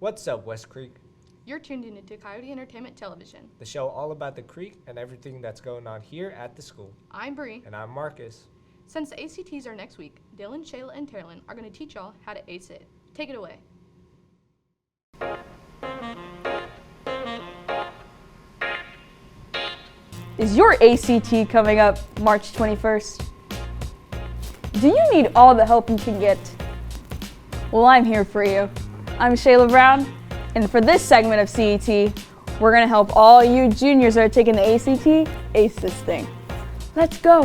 What's up, West Creek? You're tuned into Coyote Entertainment Television, The show all about the creek and everything that's going on here at the school. I'm Bree. And I'm Marcus. Since the ACTs are next week, Dylan, Shayla, and Taralyn are going to teach y'all how to ace it. Take it away. Is your ACT coming up March 21st? Do you need all the help you can get? Well, I'm here for you. I'm Shayla Brown, and for this segment of CET, we're gonna help all you juniors that are taking the ACT ace this thing. Let's go.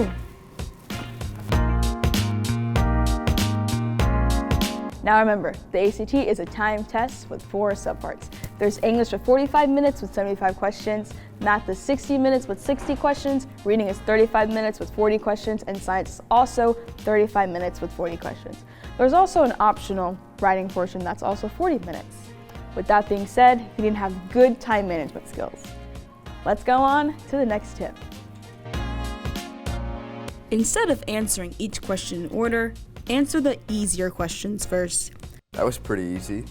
Now remember, the ACT is a timed test with 4 subparts. There's English with 45 minutes with 75 questions, Math is 60 minutes with 60 questions, Reading is 35 minutes with 40 questions, and Science is also 35 minutes with 40 questions. There's also an optional writing portion that's also 40 minutes. With that being said, you need to have good time management skills. Let's go on to the next tip. Instead of answering each question in order, answer the easier questions first. That was pretty easy.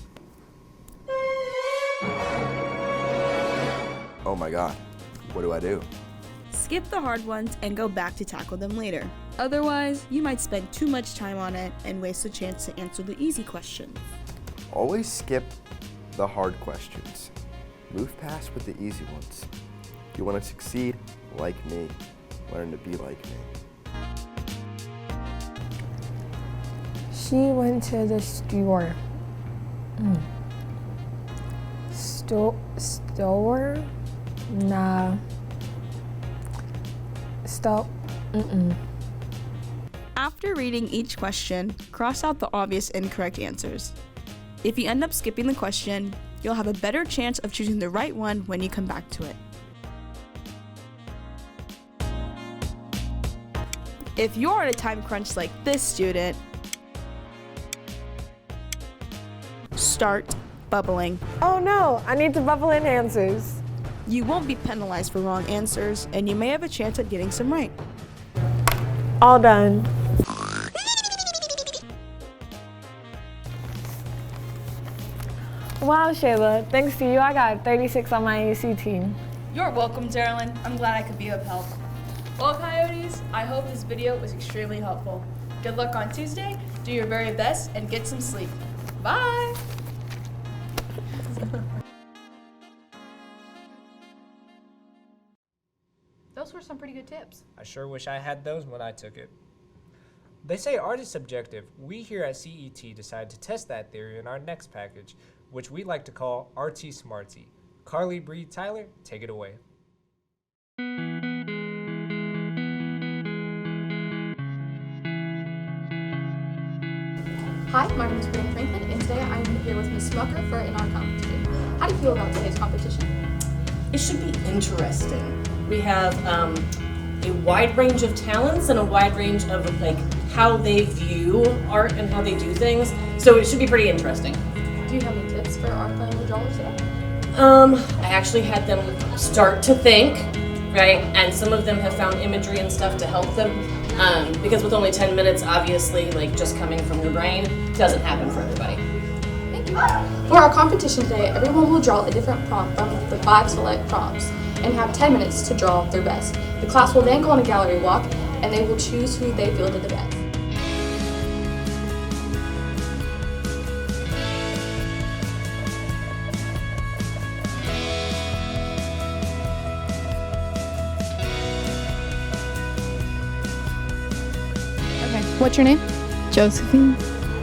Oh my god, what do I do? Skip the hard ones and go back to tackle them later. Otherwise, you might spend too much time on it and waste a chance to answer the easy questions. Always skip the hard questions. Move past with the easy ones. If you want to succeed, like me, learn to be like me. She went to the store. Store? Nah. Stop. After reading each question, cross out the obvious incorrect answers. If you end up skipping the question, you'll have a better chance of choosing the right one when you come back to it. If you're on a time crunch like this student, start bubbling. Oh no, I need to bubble in answers. You won't be penalized for wrong answers, and you may have a chance at getting some right. All done. Wow, Shayla, thanks to you, I got 36 on my ACT. You're welcome, Taralyn. I'm glad I could be of help. Well, Coyotes, I hope this video was extremely helpful. Good luck on Tuesday, do your very best, and get some sleep. Bye! Those were some pretty good tips. I sure wish I had those when I took it. They say art is subjective. We here at CET decided to test that theory in our next package, which we like to call RT Smarty. Karlee, Bree, Tyler, take it away. Hi, my name is Breanna Franklin, and today I am here with Ms. Smucker for an art competition. How do you feel about today's competition? It should be interesting. We have a wide range of talents and a wide range of how they view art and how they do things. So it should be pretty interesting. Do you have any tips for our fellow drawers today? I actually had them start to think, right? And some of them have found imagery and stuff to help them. Because with only 10 minutes, obviously, just coming from your brain doesn't happen for everybody. Thank you. For our competition today, everyone will draw a different prompt from the 5 select prompts and have 10 minutes to draw their best. The class will then go on a gallery walk, and they will choose who they feel did the best. Okay, what's your name? Josephine.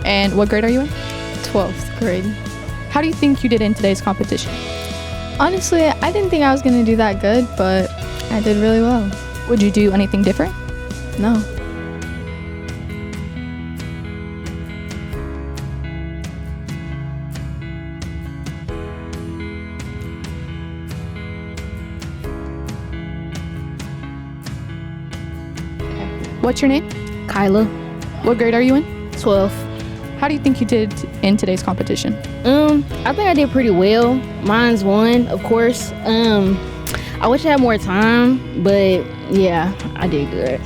And what grade are you in? 12th grade. How do you think you did in today's competition? Honestly, I didn't think I was going to do that good, but I did really well. Would you do anything different? No. What's your name? Kyla. What grade are you in? 12. How do you think you did in today's competition? I think I did pretty well. Mine's 1, of course. I wish I had more time, but yeah, I did good.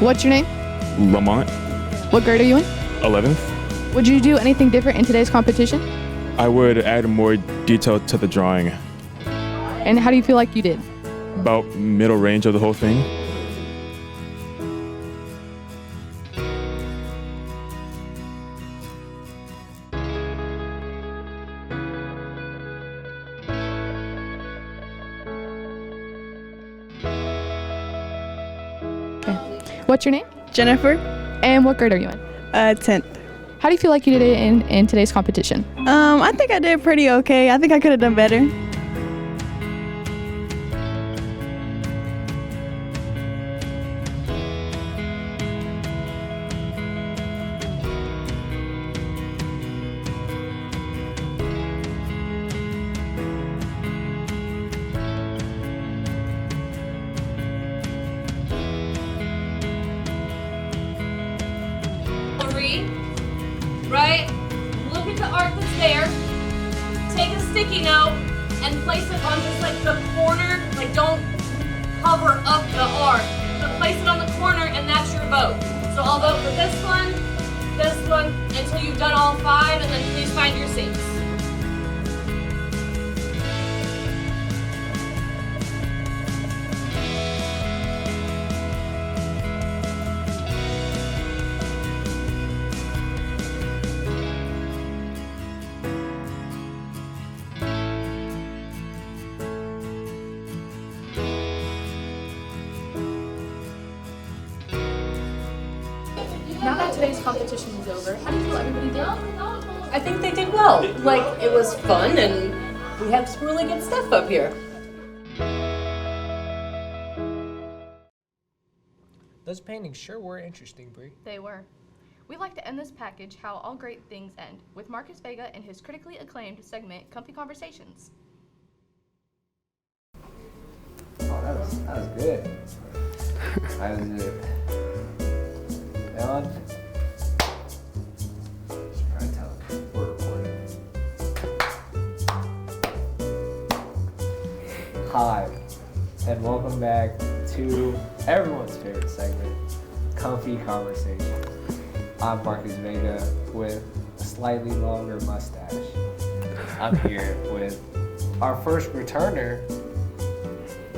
What's your name? Lamont, What grade are you in? 11th. Would you do anything different in today's competition? I would add more detail to the drawing. And how do you feel like you did? About middle range of the whole thing. What's your name? Jennifer, And what grade are you in? 10th. How do you feel like you did it in today's competition? I think I did pretty okay. I think I could have done better. Right? Look at the art that's there. Take a sticky note and place it on just like the corner. Like don't hover up the art, but place it on the corner and that's your vote. So I'll vote for this one, until you've done all 5, and then please find your seats. Now that today's competition is over, how do you feel everybody did? I think they did well. Like, it was fun, and we have some really good stuff up here. Those paintings sure were interesting, Bree. They were. We like to end this package how all great things end, with Marcus Vega and his critically acclaimed segment, Comfy Conversations. Oh, that was good. I was good. On. We're recording. Hi, and welcome back to everyone's favorite segment, Comfy Conversations. I'm Marcus Vega with a slightly longer mustache. I'm here with our first returner,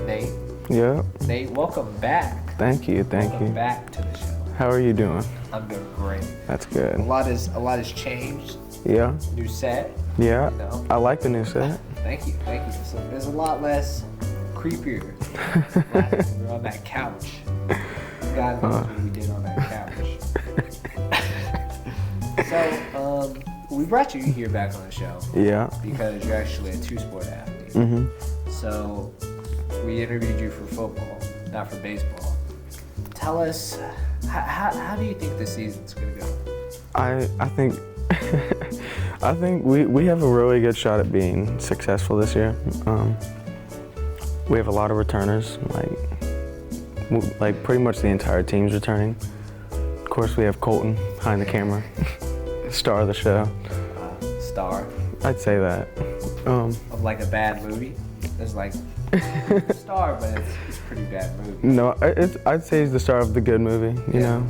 Nate. Yeah. Nate, welcome back. Thank you. Welcome back to the show. How are you doing? I'm doing great. That's good. A lot has changed. Yeah. New set. Yeah. You know. I like the new set. Thank you. There's a lot less creepier. We're on that couch. God knows what we did on that couch. So, we brought you here back on the show. Yeah. Because you're actually a 2-sport athlete. Mm-hmm. So, we interviewed you for football, not for baseball. Tell us, how do you think this season's gonna go? I think I think we have a really good shot at being successful this year. We have a lot of returners, like pretty much the entire team's returning. Of course, we have Colton behind the camera, star of the show. Star? I'd say that. Of like a bad movie? There's like star, but it's a pretty bad movie. No, I'd say he's the star of the good movie, you know.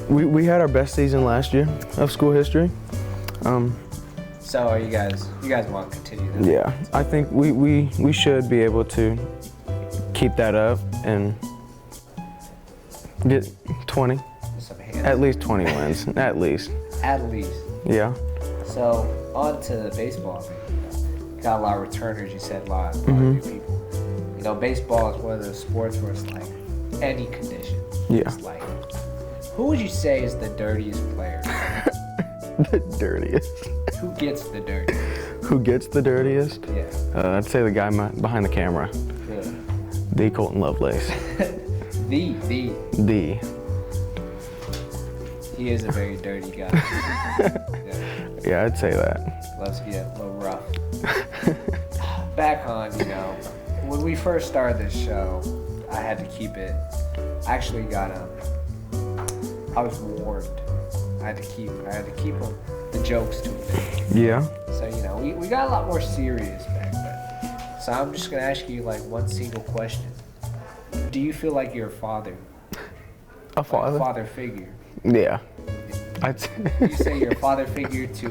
We had our best season last year of school history. So are you guys want to continue that? Yeah, I think we should be able to keep that up and get 20, at least 20 wins, at least. At least. Yeah. So on to baseball. Got a lot of returners. You said a lot of new people. You know, baseball is one of those sports where it's like any condition. Yeah. It's like, who would you say is the dirtiest player? The dirtiest. Who gets the dirtiest? Who gets the dirtiest? Yeah. I'd say the guy behind the camera. Really? The Colton Lovelace. The. He is a very dirty guy. Yeah, I'd say that. Loves to get a little rough. Back on, you know, when we first started this show, I had to keep it. I actually got I was warned. I had to keep the jokes to a minimum. Yeah. So, you know, we got a lot more serious back then. So I'm just gonna ask you like one single question. Do you feel like you're a father? A father? Like a father figure. Yeah. You say you're a father figure to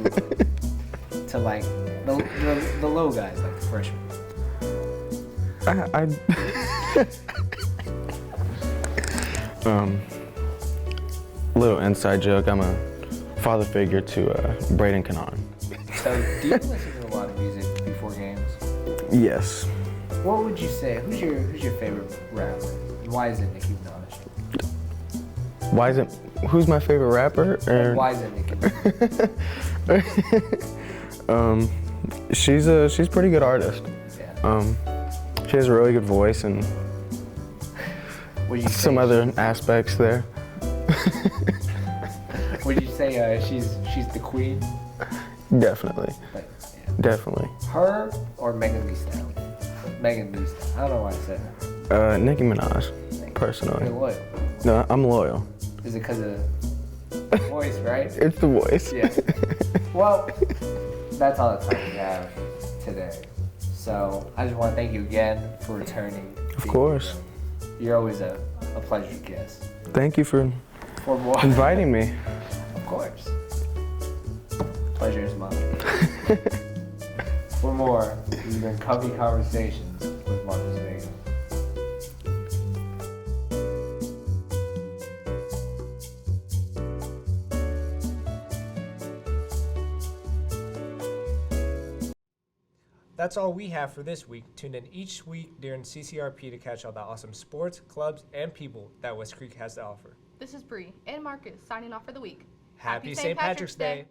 like the low guys, like the freshmen. Little inside joke. I'm a father figure to Braden Kanan. So, do you listen to a lot of music before games? Yes. What would you say? Who's your favorite rapper? And why is it Nicki Minaj? Who's my favorite rapper? Why is it Nicki Minaj? She's a pretty good artist. Yeah. She has a really good voice and some other aspects there. Would you say she's the queen? Definitely. Like, yeah. Definitely. Her or Megan Thee Stallion? Megan Thee Stallion. I don't know why I said her. Nicki Minaj, personally. You're loyal. No, I'm loyal. Is it because of the voice, right? It's the voice. Yeah. Well, that's all the time we have today. So I just want to thank you again for returning. Of course. You're always a pleasure guest. Thank you for more. Inviting me. Of course. Pleasure is mine. For more, these have been Comfy Conversations with Marcus Vega. That's all we have for this week. Tune in each week during CCRP to catch all the awesome sports, clubs, and people that West Creek has to offer. This is Bree and Marcus signing off for the week. Happy St. Patrick's Day.